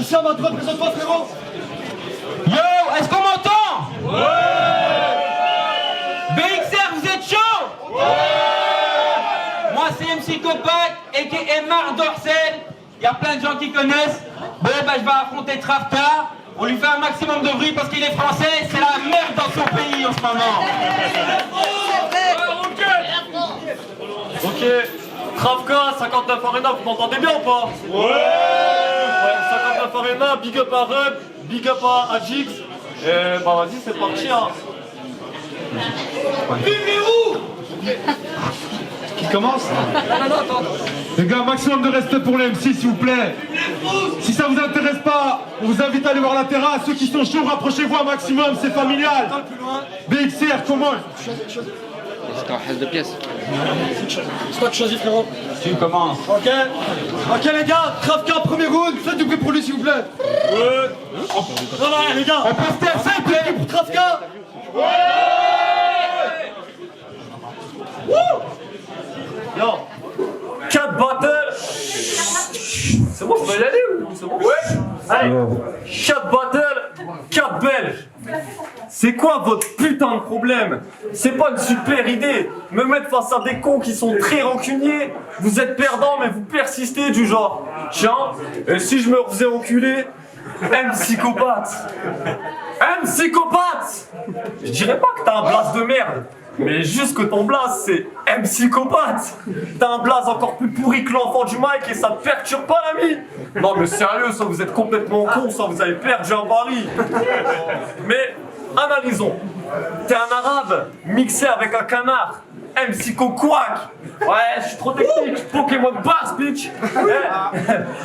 MC, on va te représenter toi, frérot. Yo, est-ce qu'on m'entend? Ouais. BXR, vous êtes chaud? Ouais. Moi, c'est MC Copat, a.k.a. Marc Dorcel. Il y a plein de gens qui connaissent. Bon, bah, je vais affronter Trafta. On lui fait un maximum de bruit parce qu'il est français. C'est la merde dans son pays en ce moment. Ok, Travka, 59 Arena, vous m'entendez bien ou pas? Ouais, 59 Arena, big up à Rub, big up à Jix. Et bah vas-y, c'est parti hein. Qui commence? Les gars, maximum de respect pour les MC, s'il vous plaît. Si ça vous intéresse pas, on vous invite à aller voir la terrasse. Ceux qui sont chauds, rapprochez-vous un maximum, c'est familial. BXR, comment? C'est un reste de pièces. C'est toi qui choisis, frérot. Tu commences. Ok, les gars, Travka, premier round, faites du bruit pour lui, s'il vous plaît. Ouais. Voilà, les gars, on peut se taire, s'il vous plaît, pour Travka. Yo, 4 battles. C'est bon, je peux y aller ou c'est bon? Ouais. Allez, 4 battles, 4 Belges. C'est quoi votre putain de problème? C'est pas une super idée. Me mettre face à des cons qui sont très rancuniers. Vous êtes perdants mais vous persistez du genre. Tiens, et si je me refaisais enculer? Un psychopathe. Un psychopathe. Je dirais pas que t'as un blast de merde. Mais juste que ton blaze, c'est un psychopathe. T'as un blaze encore plus pourri que l'enfant du Mike et ça te perturbe pas l'ami. Non mais sérieux, soit vous êtes complètement con, soit vous avez perdu un baril. Mais analysons. T'es un arabe mixé avec un canard. Un psycho-quack. Ouais, je suis trop technique. Pokémon Bars, bitch.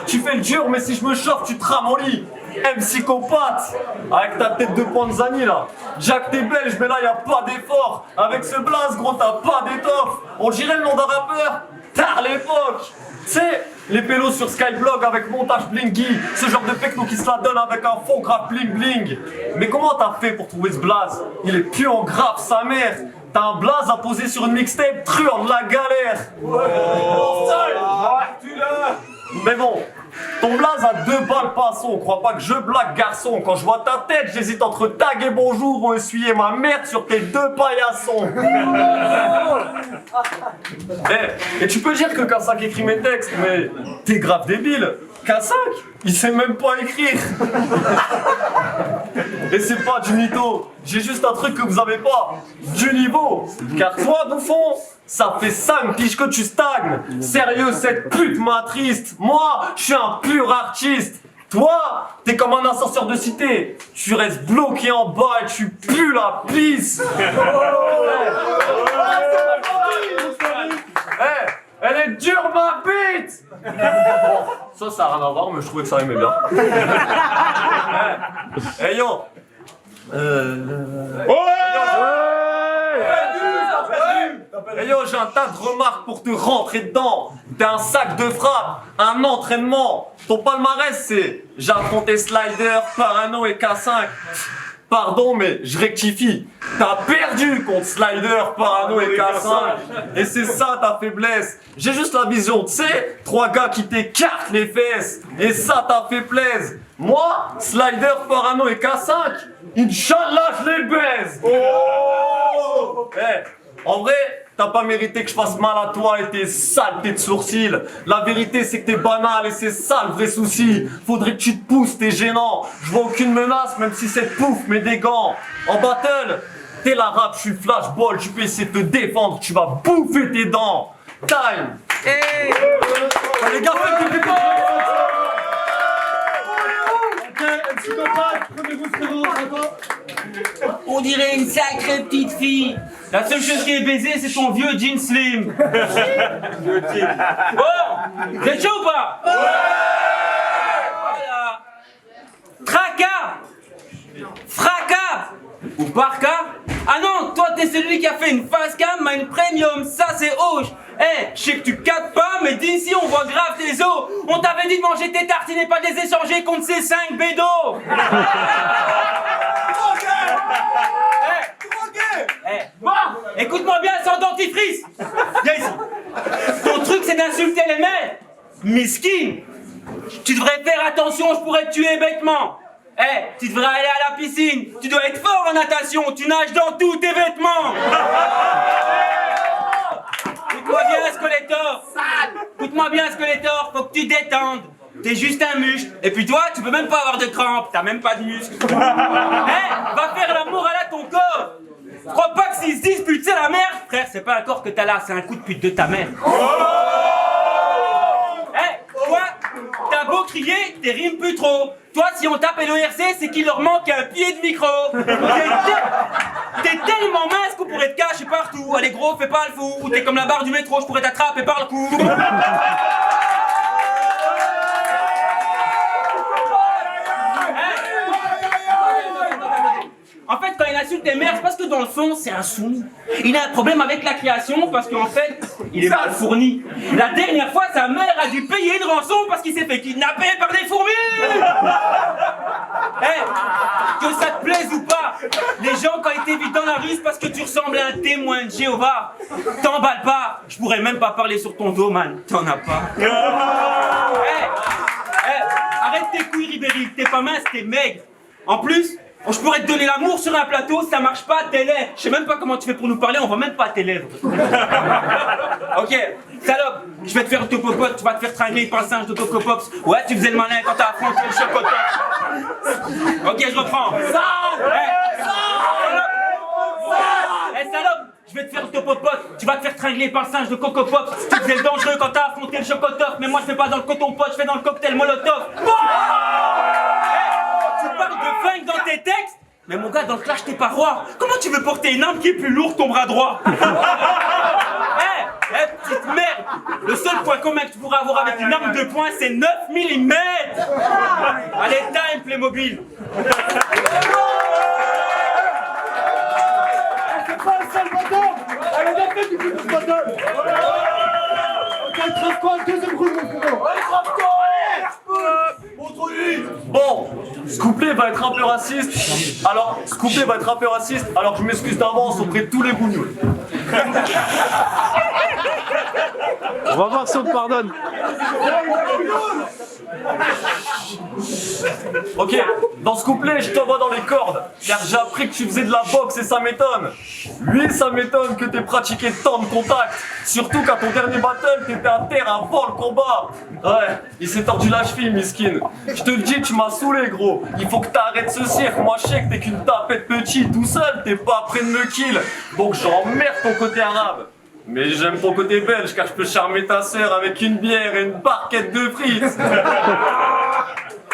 Tu fais le dur, mais si je me chauffe, tu te rames au lit. Un psychopathe. Avec ta tête de Panzani, là. Jack, t'es belge, mais là, y a pas d'effort. Avec ce blaze, gros, t'as pas d'étoffe. On dirait le nom d'un rappeur. Tard l'époque. Tu sais, les pélos sur Skyblog avec montage blingy. Ce genre de techno qui se la donne avec un fond grave bling bling. Mais comment t'as fait pour trouver ce blaze? Il est plus en grave, sa mère. T'as un blaze à poser sur une mixtape, truand de la galère. Mais bon, ton blaze a 2 balles passons. Crois pas que je blague, garçon. Quand je vois ta tête, j'hésite entre tag et bonjour ou essuyer ma merde sur tes 2 paillassons. Et tu peux dire que K5 écrit mes textes, mais t'es grave débile. K5, il sait même pas écrire. Et c'est pas du mytho, j'ai juste un truc que vous avez pas, du niveau. Car toi, bouffon, ça fait 5 piges que tu stagnes. Sérieux, cette pute m'attriste. Moi, je suis un pur artiste. Toi, t'es comme un ascenseur de cité. Tu restes bloqué en bas et tu pues la pisse. Elle est dure ma bite. Ça n'a rien à voir, mais je trouvais que ça aimait bien. Hey yo. Hey yo, j'ai un tas de remarques pour te rentrer dedans. T'es un sac de frappe, un entraînement. Ton palmarès c'est j'ai affronté Slider, Parano et K5. Pardon, mais je rectifie. T'as perdu contre Slider, Parano et K5. Et c'est ça ta faiblesse. J'ai juste la vision, tu sais, 3 gars qui t'écartent les fesses. Et ça t'a fait plaisir. Moi, Slider, Parano et K5, Inch'Allah, je les baise. Oh en vrai, t'as pas mérité que je fasse mal à toi et tes saletés de sourcils. La vérité, c'est que t'es banal et c'est ça le vrai souci. Faudrait que tu te pousses, t'es gênant. Je vois aucune menace, même si c'est pouf, mais des gants. En battle, t'es l'arabe, je suis flashball, tu peux essayer de te défendre, tu vas bouffer tes dents. Time. Hey. Les gars, faites du départ. Ok, MC Copat, prenez-vous frérot, d'accord? On dirait une sacrée petite fille. La seule chose qui est baisée, c'est ton vieux jean slim. Bon, vous êtes chaud ou pas? Ouais. Voilà. Traka, Fracas ou Barca? Ah non, toi t'es celui qui a fait une face cam à une premium, ça c'est hoche. Eh, je sais que tu captes pas, mais d'ici on voit grave tes os. On t'avait dit de manger tes tartines et pas de les échanger contre ces 5 bédos. Bon, écoute-moi bien sans dentifrice. Viens ici. Ton truc c'est d'insulter les mecs. Miskin. Tu devrais faire attention, je pourrais te tuer bêtement. Tu devrais aller à la piscine. Tu dois être fort en natation. Tu nages dans tous tes vêtements. Écoute-moi bien, Skeletor. Écoute-moi bien, Skeletor. Faut que tu détendes. T'es juste un muscle. Et puis toi, tu peux même pas avoir de crampes. T'as même pas de muscles. Va faire l'amour à ton corps. Crois pas que s'ils se disputent, c'est la merde. Frère, c'est pas un corps que t'as là, c'est un coup de pute de ta mère. Toi, t'as beau crier, t'es rimes plus trop. Toi, si on tape l'ORC, c'est qu'il leur manque un pied de micro. T'es tellement mince qu'on pourrait te cacher partout. Allez gros, fais pas le fou. Ou t'es comme la barre du métro, je pourrais t'attraper par le cou. En fait, quand il insulte les mères, c'est parce que dans le fond, c'est un soumis. Il a un problème avec la création parce qu'en fait, il est mal fourni. La dernière fois, sa mère a dû payer une rançon parce qu'il s'est fait kidnapper par des fourmis. Que ça te plaise ou pas, les gens, quand ils t'évitent dans la rue, c'est parce que tu ressembles à un témoin de Jéhovah. T'emballes pas, je pourrais même pas parler sur ton dos, man. T'en as pas. Arrête tes couilles, Ribéry. T'es pas mince, t'es maigre. En plus, je pourrais te donner l'amour sur un plateau, ça marche pas, t'es laid. Je sais même pas comment tu fais pour nous parler, on voit même pas tes lèvres. Ok, salope, je vais te faire autopopote, tu vas te faire tringler par le singe d'Autocopops. Ouais, tu faisais le malin quand t'as affronté le chocolat. Ok, je reprends. Salope, je vais te faire autopopote, tu vas te faire tringler par le singe de Coco Pops. Tu faisais le dangereux quand t'as affronté le chocotof, mais moi je fais pas dans le coton pot, je fais dans le cocktail Molotov. Tu parles de flingue dans tes textes, mais mon gars, dans le clash, t'es pas roi. Comment tu veux porter une arme qui est plus lourde que ton bras droit? Petite merde. Le seul point commun que tu pourras avoir avec une arme de poing, c'est 9 mm. Allez, time, Playmobil. C'est pas le seul bâton. Elle est fait du coup de ce bâton. Ok, il te reste quoi? Le deuxième roulement, frérot. Bon, ce couplet va être un peu raciste. Alors, alors je m'excuse d'avance auprès de tous les bougnoules. On va voir si on te pardonne. Ok, dans ce couplet, je te vois dans les cordes, car j'ai appris que tu faisais de la boxe et ça m'étonne. Oui, ça m'étonne que t'aies pratiqué tant de contacts, surtout qu'à ton dernier battle, t'étais à terre avant le combat. Ouais, il s'est tordu la cheville, miskin. Je te le dis, tu m'as saoulé, gros. Il faut que t'arrêtes ce cirque. Moi, je sais que t'es qu'une tapette petite, tout seul, t'es pas près de me kill. Donc j'emmerde ton côté arabe. Mais j'aime ton côté belge, car je peux charmer ta sœur avec une bière et une barquette de frites.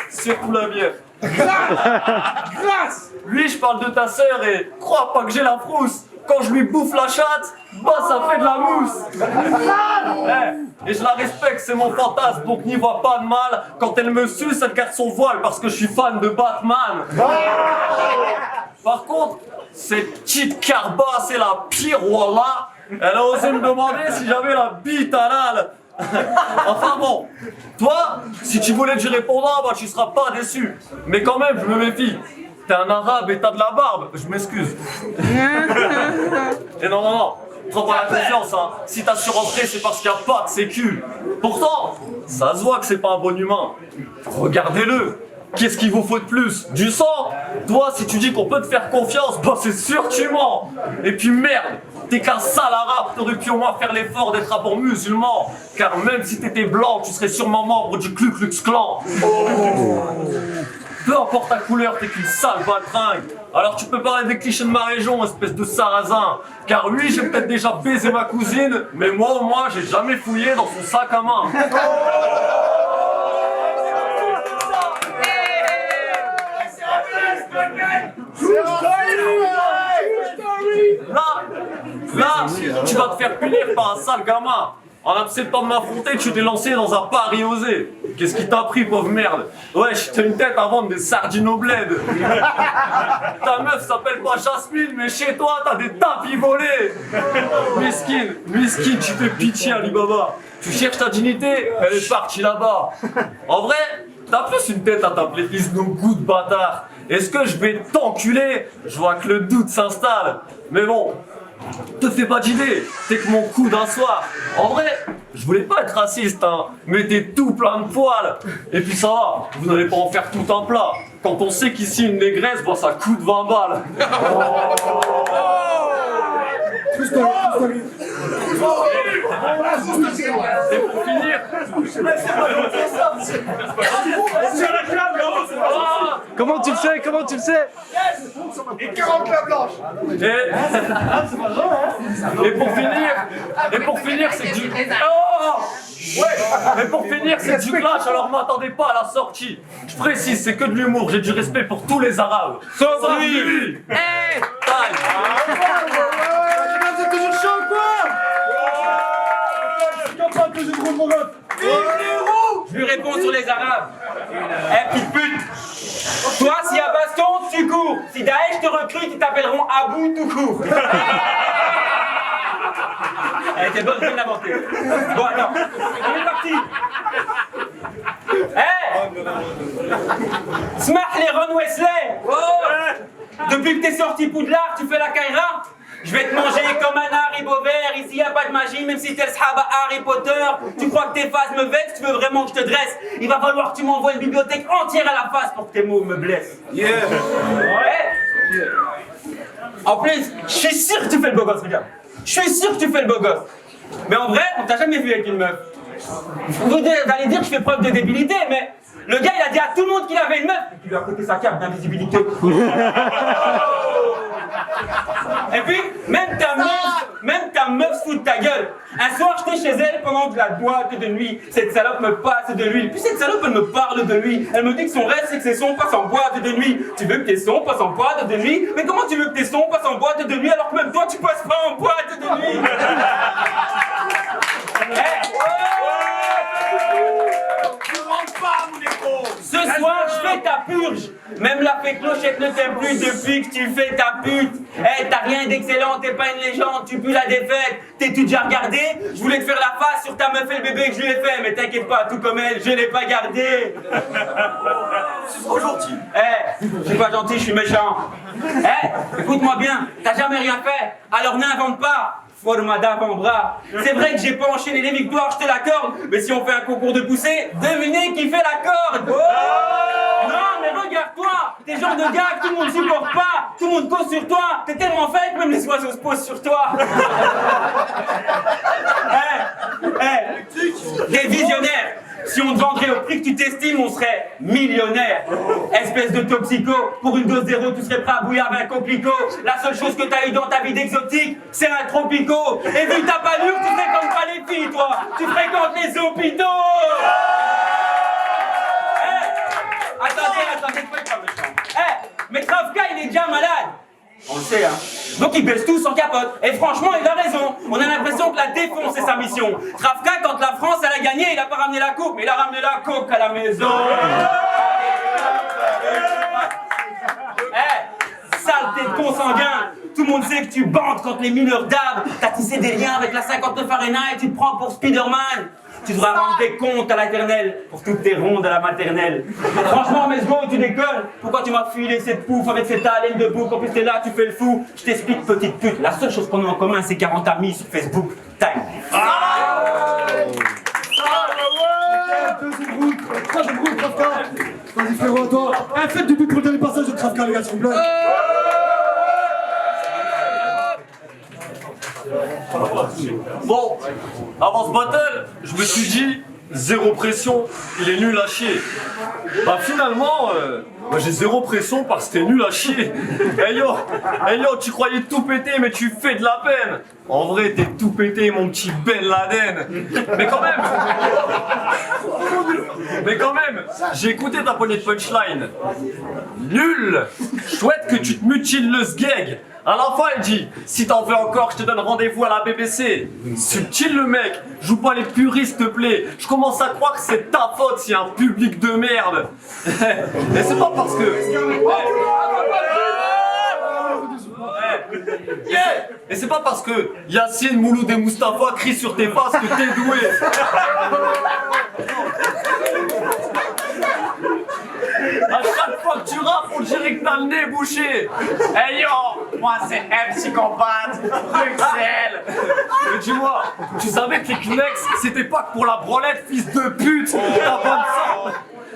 Surtout la bière. Grâce. Lui, je parle de ta sœur et crois pas que j'ai la frousse. Quand je lui bouffe la chatte, bah ça fait de la mousse. Et je la respecte, c'est mon fantasme, donc n'y vois pas de mal. Quand elle me suce, elle garde son voile parce que je suis fan de Batman. Par contre, cette petite carba, c'est la pire, wallah. Elle a osé me demander si j'avais la bite halal. Enfin bon, toi, si tu voulais du répondant, bah tu seras pas déçu. Mais quand même, je me méfie. T'es un arabe et t'as de la barbe, je m'excuse. Et non, prends pas la confiance, hein. Si t'as su rentrer, c'est parce qu'il n'y a pas de sécu. Pourtant, ça se voit que c'est pas un bon humain. Regardez-le. Qu'est-ce qu'il vous faut de plus? Du sang? Toi, si tu dis qu'on peut te faire confiance, bah c'est sûr que tu mens. Et puis merde, t'es qu'un sale arabe, t'aurais pu au moins faire l'effort d'être un bon musulman. Car même si t'étais blanc, tu serais sûrement membre du Ku Klux Klan. Peu importe ta couleur, t'es qu'une sale baltringue. Alors tu peux parler des clichés de ma région, espèce de sarrasin. Car lui, j'ai peut-être déjà baisé ma cousine, mais moi au moins, j'ai jamais fouillé dans son sac à main. Là, tu vas te faire punir par un sale gamin. En acceptant de m'affronter, tu t'es lancé dans un pari osé. Qu'est-ce qui t'a pris, pauvre merde? Wesh, t'as une tête à vendre des sardines au bled. Ta meuf s'appelle pas Jasmine, mais chez toi, t'as des tapis volés. Miskin, tu fais pitié, Alibaba. Tu cherches ta dignité, elle est partie là-bas. En vrai, t'as plus une tête à t'appeler Isnogout, bâtard. Est-ce que je vais t'enculer? Je vois que le doute s'installe. Mais bon, te fais pas d'idée, t'es que mon coup d'un soir. En vrai, je voulais pas être raciste, hein, mais t'es tout plein de poils. Et puis ça va, vous n'allez pas en faire tout un plat. Quand on sait qu'ici une négresse, bon, ça coûte 20 balles. Et pour finir, Comment tu le sais? Comment tu le sais? Et 40 la blanche. Et pour finir, c'est du... Oh ouais, mais pour finir, c'est du clash, alors m'attendez pas à la sortie. Je précise, c'est que de l'humour, j'ai du respect pour tous les Arabes. Sauf lui. Hey, time. Vous êtes toujours chaud, quoi? Je lui réponds sur les Arabes. Eh, petite pute. Toi, s'il y a baston, tu cours. Si Daesh te recrute, ils t'appelleront Abou tout court. Elle était bonne, je viens de l'inventer. Bon, attends. On est parti. Eh, Smart les Ron Wesley. Oh. Depuis que t'es sorti Poudlard, tu fais la Kaira. Je vais te manger comme un Haribo vert. Ici, y a pas de magie, même si t'es le sahaba Harry Potter. Tu crois que tes faces me vexent, tu veux vraiment que je te dresse. Il va falloir que tu m'envoies une bibliothèque entière à la face pour que tes mots me blessent. Yeah. Ouais. En plus, je suis sûr que tu fais le beau gosse, regarde. Je suis sûr que tu fais le beau gosse. Mais en vrai, on t'a jamais vu avec une meuf. Vous allez dire que je fais preuve de débilité, mais le gars, il a dit à tout le monde qu'il avait une meuf. Et puis il lui a coûté sa carte d'invisibilité. Et puis, même ta meuf se fout de ta gueule. Un soir, j'étais chez elle pendant de la boîte de nuit. Cette salope me passe de l'huile. Puis cette salope, elle me parle de lui. Elle me dit que son rêve, c'est que ses sons passent en boîte de nuit. Tu veux que tes sons passent en boîte de nuit? Mais comment tu veux que tes sons passent en boîte de nuit alors que même toi, tu passes pas en boîte de nuit? Ce soir, je fais ta purge. Même la fée clochette ne t'aime plus depuis que tu fais ta pute. Eh, t'as rien d'excellent, t'es pas une légende, tu pues la défaite. T'es-tu déjà regardé? Je voulais te faire la face sur ta meuf et le bébé que je lui ai fait, mais t'inquiète pas, tout comme elle, je l'ai pas gardé. c'est trop gentil. Eh, je suis pas gentil, je suis méchant. Eh, écoute-moi bien, t'as jamais rien fait, alors n'invente pas. Format d'avant-bras. C'est vrai que j'ai pas enchaîné les victoires, je te l'accorde. Mais si on fait un concours de poussée, devinez qui fait la corde. Oh non, mais regarde-toi. T'es le genre de gars que tout le monde supporte pas. Tout le monde cause sur toi. T'es tellement fake que même les oiseaux se posent sur toi. T'es visionnaire. Si on te vendrait au prix que tu t'estimes, on serait millionnaire. Espèce de toxico, pour une dose zéro, tu serais prêt à bouillir avec un coquelicot. La seule chose que t'as eu dans ta vie d'exotique, c'est un tropico. Et vu ta pâlure, tu fréquentes pas les filles, toi. Tu fréquentes les hôpitaux. Attendez, faut être pas méchant. Mais Kravka, il est déjà malade. On le sait, hein. Donc ils baissent tous en capote. Et franchement, il a raison. On a l'impression que la défense, c'est sa mission. Kravka, quand la France, elle a gagné, il a pas ramené la coupe, mais il a ramené la coke à la maison. Saleté de consanguin. Tout le monde sait que tu bandes contre les mineurs d'âme. T'as tissé des liens avec la 59 Fahrenheit et tu te prends pour Spider-Man. Tu devras rendre des comptes à l'éternel pour toutes tes rondes à la maternelle. Franchement, Mesgo, tu déconnes. Pourquoi tu m'as filé cette pouffe avec cette haleine de bouc? En plus, t'es là, tu fais le fou. Je t'explique, petite pute. La seule chose qu'on a en commun, c'est 40 amis sur Facebook. Time. Troisième groupe, Kravka. Vas-y, frérot, toi. Faites du but pour le dernier passage de Kravka, les gars, s'il vous plaît. Bon, avant ce battle, je me suis dit, zéro pression, il est nul à chier. Bah finalement, j'ai zéro pression parce que t'es nul à chier. Hey yo, tu croyais tout péter mais tu fais de la peine. En vrai, t'es tout pété mon petit Ben Laden. Mais quand même, j'ai écouté ta poignée de punchline. Nul. Je souhaite que tu te mutiles le sgeg. À la fin, il dit, si t'en veux encore, je te donne rendez-vous à la BBC. Subtil le mec, joue pas les puristes, s'il te plaît. Je commence à croire que c'est ta faute s'il y a un public de merde. Et c'est pas parce que... Et c'est pas parce que Yacine, Mouloud et Mustapha crient sur tes faces que t'es doué. À chaque fois que tu rappes, on dirait que t'as le nez bouché. Hey yo, moi c'est MC Combat, Bruxelles. Mais dis-moi, tu savais que les Kleenex, c'était pas que pour la branlette, fils de pute.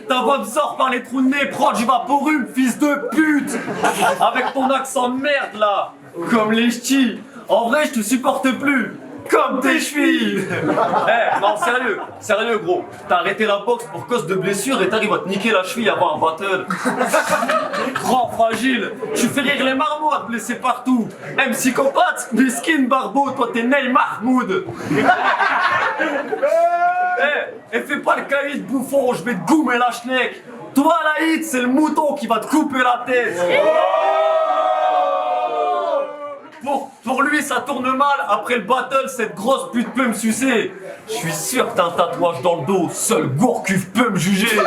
Ta voix me sort par les trous de nez, prends du vaporum, fils de pute. Avec ton accent de merde là, comme les ch'tis. En vrai, je te supporte plus. Comme tes chevilles. Non, sérieux gros. T'as arrêté la boxe pour cause de blessure et t'arrives à te niquer la cheville avant un battle. Grand fragile, tu fais rire les marmots à te blesser partout. MC Compat, Miskin Barbeau, toi t'es Ney Mahmoud. Et fais pas le caïd bouffon, je vais te goumer la schneck. Toi la hit, c'est le mouton qui va te couper la tête. Pour lui, ça tourne mal. Après le battle, cette grosse pute peut me sucer. Je suis sûr que t'as un tatouage dans le dos. Seul Gourcuff peut me juger.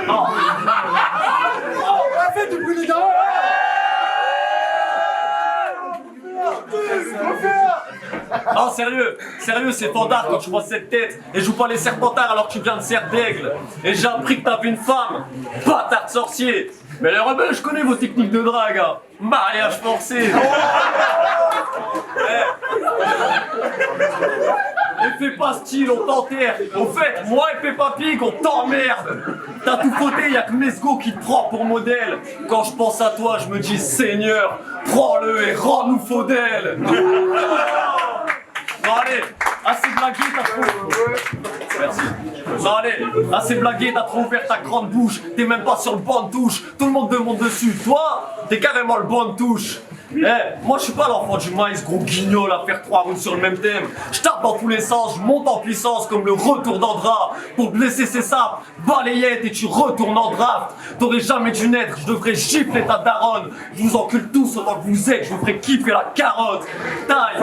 Non. Faites du bruit, les gars. Non, sérieux, c'est fandard quand je vois cette tête. Et joue pas les serpentards alors que tu viens de serre d'aigle. Et j'ai appris que t'avais une femme, bâtard sorcier. Mais les rebelles, je connais vos techniques de drague, hein. Mariage forcé. Et fais pas style, on t'enterre. Au fait, moi et Peppa Pig, on t'emmerde. T'as tout fauté, y'a que Mesgo qui te prend pour modèle. Quand je pense à toi, je me dis Seigneur, prends-le et rends-nous Faudel. Non allez, assez blagué, t'as trop... Merci. Non allez, assez blagué, t'as trop ouvert ta grande bouche. T'es même pas sur le banc de touche, tout le monde te monte dessus. Toi, t'es carrément le banc de touche. Moi je suis pas l'enfant du maïs, gros guignol à faire 3 rounds sur le même thème. Je tape dans tous les sens, je monte en puissance comme le retour d'Andra. Pour blesser ses sapes, balayette et tu retournes en draft. T'aurais jamais dû naître, je devrais gifler ta daronne. Je vous encule tous autant que vous êtes, je vous ferai kiffer la carotte. Taille.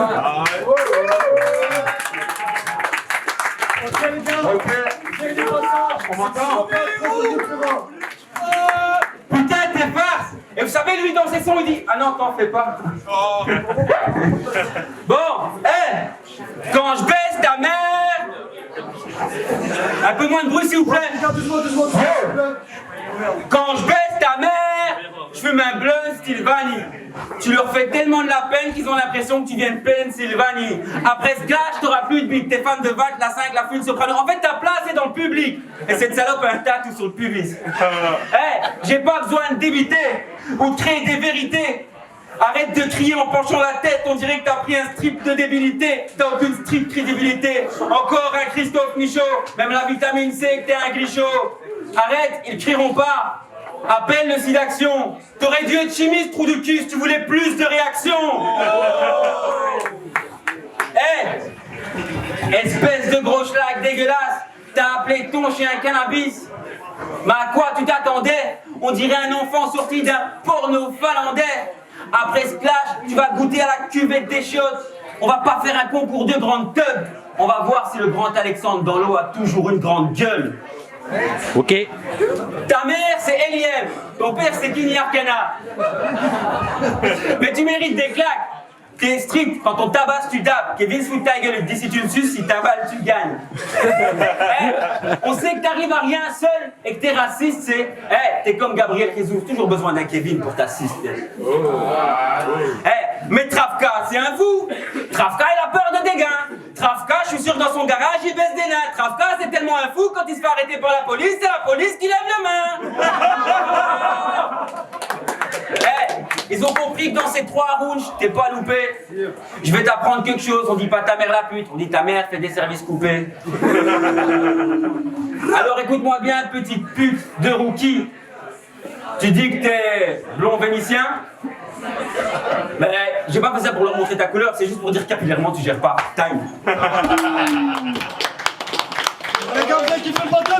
Putain, t'es farce. Et vous savez, lui, dans ses sons, il dit: ah non, t'en fais pas. Bon, quand je baisse ta mère. Un peu moins de bruit, s'il vous plaît. Quand je baisse ta mère, je fume un blunt style vanille. Tu leur fais tellement de la peine qu'ils ont l'impression que tu viens de Pennsylvanie. Après ce clash, t'auras plus de bite. T'es fan de Val, la 5, la fune, soprano. En fait, ta place est dans le public. Et cette salope a un tatou sur le pubis. J'ai pas besoin de débiter ou de créer des vérités. Arrête de crier en penchant la tête, on dirait que t'as pris un strip de débilité. T'as aucune strip crédibilité. Encore un Christophe Michaud, même la vitamine C que t'es un grichot. Arrête, ils crieront pas. Appelle le SIDAction. T'aurais dû être chimiste, trou de cul, si tu voulais plus de réactions. Espèce de gros schlag dégueulasse. T'as appelé ton chien cannabis. Mais à quoi tu t'attendais? On dirait un enfant sorti d'un porno finlandais. Après ce clash, tu vas goûter à la cuvette des chiottes. On va pas faire un concours de grande teub. On va voir si le grand Alexandre dans l'eau a toujours une grande gueule. Ok. Ta mère c'est Eliem, ton père c'est Kini Arcana. Mais tu mérites des claques. T'es strict, quand on tabasse tu tapes. Kevin se fout de ta gueule, il te dit si tu le suces, si t'avales tu gagnes. On sait que t'arrives à rien seul et que t'es raciste, c'est... t'es comme Gabriel Jesus, toujours besoin d'un Kevin pour t'assister. Mais Trafka, c'est un fou. Trafka, il a peur de des gains. Trafka, je suis sûr que dans son garage, il baisse des nains. Trafka, c'est tellement un fou, quand il se fait arrêter par la police, c'est la police qui lève la main. Ils ont compris que dans ces 3 rounds, t'es pas loupé. Je vais t'apprendre quelque chose, on dit pas ta mère la pute, on dit ta mère fait des services coupés. Alors écoute-moi bien, petite pute de rookie. Tu dis que t'es blond vénitien? Mais j'ai pas fait ça pour leur montrer ta couleur, c'est juste pour dire capillairement tu gères pas. Time. Les gars, vous avez kiffé le bâtard?